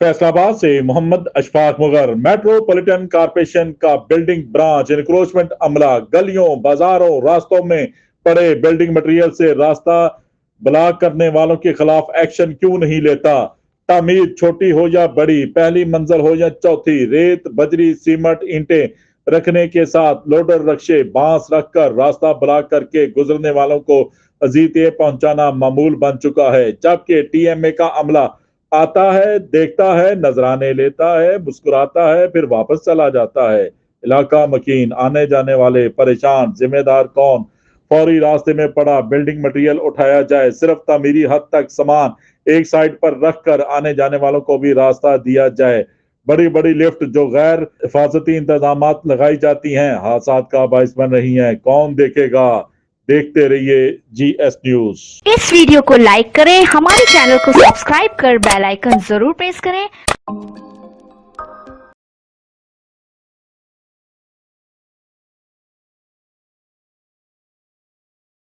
फैसलाबाद से Mohammad Ashfaq मुगर। Metropolitan corporation का building branch encroachment अमला, गलियों बाजारों रास्तों में पड़े बिल्डिंग मटेरियल से रास्ता ब्लॉक करने वालों के खिलाफ एक्शन क्यों नहीं लेता? तामीर छोटी हो या बड़ी, पहली मंजिल हो या चौथी, रेत बजरी सीमेंट ईंटें रखने के साथ लोडर रक्शे बांस रखकर रास्ता ब्लॉक करके गुजरने वालों को अजीयतें पहुंचाना मामूल बन चुका है। जबकि टीएमए का अमला आता है, देखता है, नजराने लेता है, मुस्कुराता है, फिर वापस चला जाता है। इलाका मकीन, आने जाने वाले परेशान, जिम्मेदार कौन? फौरी रास्ते में पड़ा बिल्डिंग मटेरियल उठाया जाए, सिर्फ तामीरी हद तक सामान एक साइड पर रखकर आने जाने वालों को भी रास्ता दिया जाए। बड़ी बड़ी लिफ्ट जो गैर हिफाजती इंतजाम लगाई जाती हैं हादसा का बायस बन रही हैं। कौन देखेगा? देखते रहिए GS न्यूज। इस वीडियो को लाइक करें, हमारे चैनल को सब्सक्राइब कर बेल आइकन जरूर प्रेस करें।